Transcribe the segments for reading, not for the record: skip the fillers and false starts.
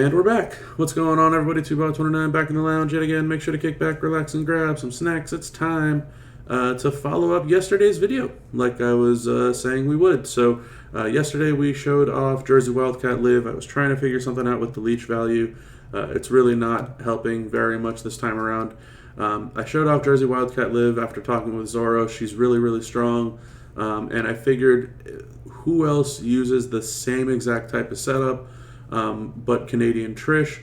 And we're back. What's going on, everybody? 2Bot29 back in the lounge yet again. Make sure to kick back, relax, and grab some snacks. It's time to follow up yesterday's video, like I was saying we would. So yesterday we showed off Jersey Wildcat Live. I was trying to figure something out with the leech value. It's really not helping very much this time around. I showed off Jersey Wildcat Live after talking with Zoro. She's really, really strong. And I figured who else uses the same exact type of setup but Canadian Trish.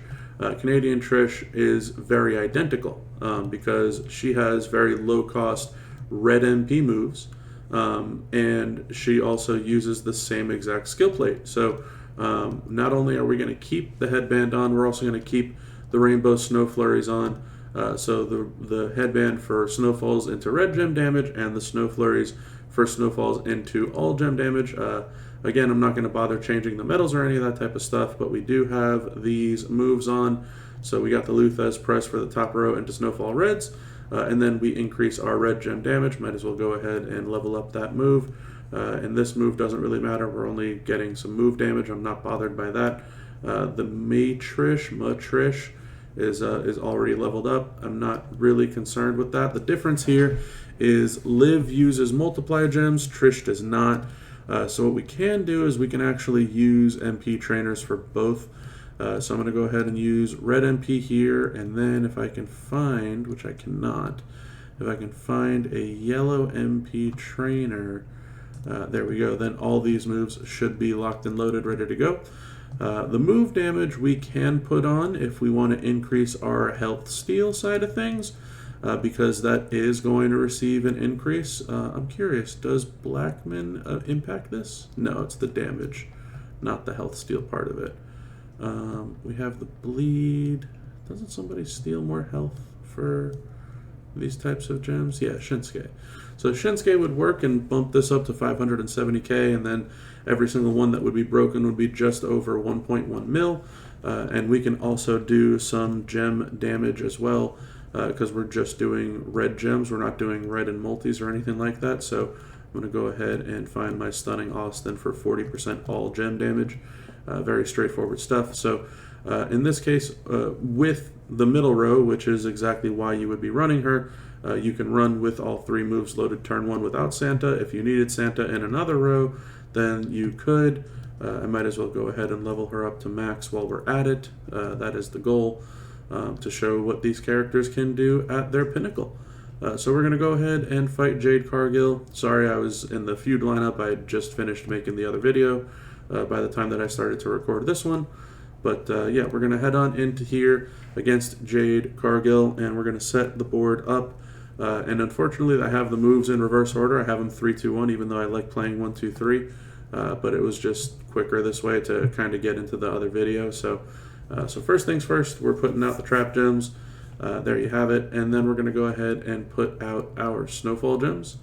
Canadian Trish is very identical because she has very low-cost red MP moves, and she also uses the same exact skill plate. So not only are we going to keep the headband on, we're also going to keep the Rainbow Snow Flurries on. So the headband for snowfalls into red gem damage, and the Snow Flurries for snowfalls into all gem damage. Again, I'm not going to bother changing the metals or any of that type of stuff, but we do have these moves on. So we got the Luthez press for the top row into snowfall reds, and then we increase our red gem damage. Might as well go ahead and level up that move. And this move doesn't really matter. We're only getting some move damage. I'm not bothered by that. The Matrish is already leveled up. I'm not really concerned with that. The difference here is Liv uses multiply gems, Trish does not. So what we can do is we can actually use MP trainers for both. So I'm going to go ahead and use red MP here, and then if I can find, which I cannot, if I can find a yellow MP trainer, there we go, then all these moves should be locked and loaded, ready to go. The move damage we can put on if we want to increase our health steal side of things, because that is going to receive an increase. I'm curious, does Blackman impact this? No, it's the damage, not the health steal part of it. We have the bleed. Doesn't somebody steal more health for these types of gems? Yeah, Shinsuke. So Shinsuke would work and bump this up to 570k, and then every single one that would be broken would be just over 1.1 mil. And we can also do some gem damage as well, because we're just doing red gems. We're not doing red and multis or anything like that. So I'm going to go ahead and find my Stunning Austin for 40% all gem damage. Very straightforward stuff. So in this case, with the middle row, which is exactly why you would be running her, you can run with all three moves loaded turn one without Santa. If you needed Santa in another row, then you could. I might as well go ahead and level her up to max while we're at it. That is the goal, to show what these characters can do at their pinnacle. So we're going to go ahead and fight Jade Cargill. Sorry, I was in the feud lineup. I had just finished making the other video by the time that I started to record this one. But yeah, we're going to head on into here against Jade Cargill, and we're going to set the board up. And unfortunately, I have the moves in reverse order. I have them 3, 2, 1, even though I like playing 1, 2, 3. But it was just quicker this way to kind of get into the other video. So first things first, we're putting out the trap gems. There you have it. And then we're going to go ahead and put out our snowfall gems.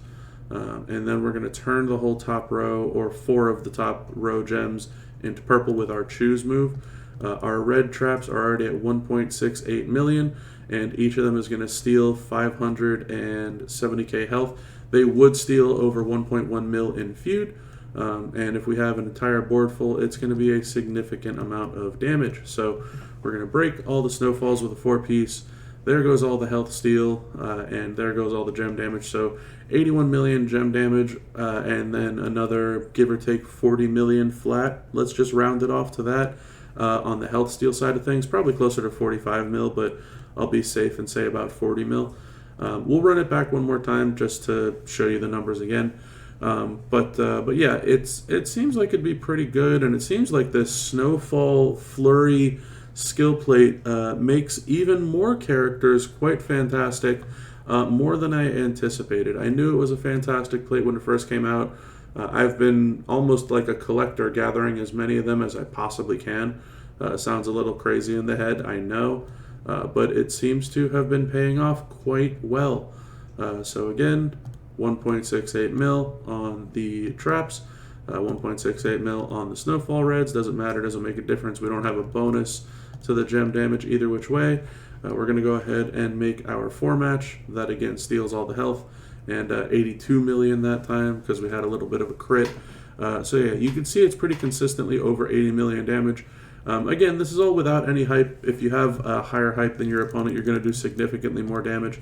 And then we're going to turn the whole top row, or 4 of the top row gems, into purple with our choose move. Our red traps are already at 1.68 million, and each of them is going to steal 570k health. They would steal over 1.1 mil in feud, and if we have an entire board full, it's going to be a significant amount of damage. So we're going to break all the snowfalls with a 4-piece. There goes all the health steal, and there goes all the gem damage. So 81 million gem damage, and then another, give or take, 40 million flat. Let's just round it off to that. On the health steal side of things, probably closer to 45 mil, but I'll be safe and say about 40 mil. We'll run it back one more time just to show you the numbers again. But yeah, it seems like it'd be pretty good, and it seems like this Snowfall Flurry skill plate makes even more characters quite fantastic, more than I anticipated. I knew it was a fantastic plate when it first came out. I've been almost like a collector, gathering as many of them as I possibly can. Sounds a little crazy in the head, I know, but it seems to have been paying off quite well. So again, 1.68 mil on the traps, 1.68 mil on the snowfall reds. Doesn't matter, doesn't make a difference. We don't have a bonus to the gem damage either which way. We're going to go ahead and make our 4 match. That again steals all the health, and 82 million that time because we had a little bit of a crit. So yeah, you can see it's pretty consistently over 80 million damage. Again, this is all without any hype. If you have a higher hype than your opponent, you're going to do significantly more damage.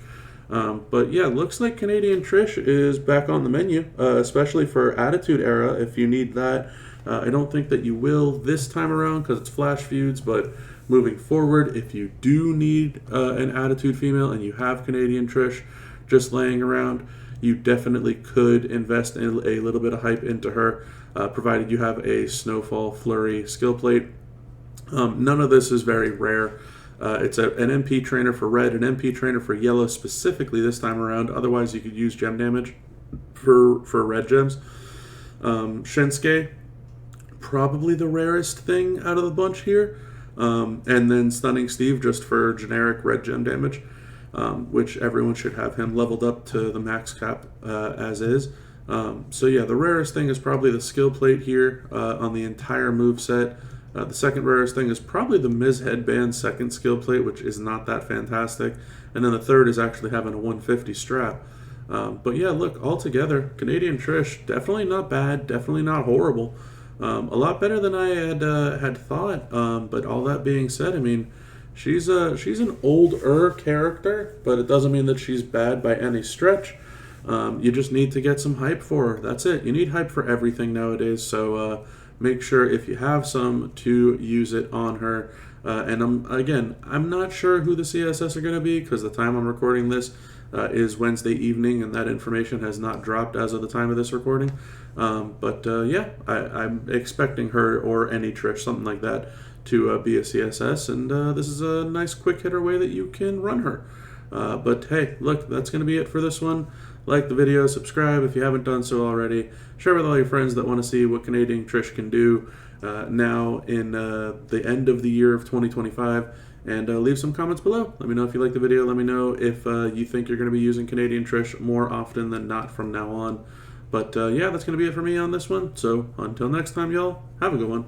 But yeah, looks like Canadian Trish is back on the menu, especially for Attitude Era if you need that. I don't think that you will this time around because it's Flash Feuds, but moving forward, if you do need an Attitude female and you have Canadian Trish just laying around, you definitely could invest in a little bit of hype into her, provided you have a Snowfall Flurry skill plate. None of this is very rare. It's an MP trainer for red, an MP trainer for yellow specifically this time around. Otherwise, you could use gem damage for red gems. Shinsuke, probably the rarest thing out of the bunch here. And then Stunning Steve just for generic red gem damage, which everyone should have him leveled up to the max cap as is. So yeah, the rarest thing is probably the skill plate here on the entire moveset. The second rarest thing is probably the Miz Headband second skill plate, which is not that fantastic. And then the third is actually having a 150 strap. But yeah, look, altogether, Canadian Trish, definitely not bad, definitely not horrible. A lot better than I had thought. But all that being said, I mean, she's an older character, but it doesn't mean that she's bad by any stretch. You just need to get some hype for her. That's it. You need hype for everything nowadays. So make sure if you have some to use it on her. And I'm not sure who the CSS are going to be because the time I'm recording this is Wednesday evening, and that information has not dropped as of the time of this recording. Yeah, I'm expecting her or any Trish, something like that, to be a CSS, and this is a nice quick hitter way that you can run her. But hey, look, that's going to be it for this one. Like the video, subscribe if you haven't done so already. Share with all your friends that want to see what Canadian Trish can do now in the end of the year of 2025. And leave some comments below. Let me know if you like the video. Let me know if you think you're going to be using Canadian Trish more often than not from now on. But yeah, that's going to be it for me on this one. So until next time, y'all, have a good one.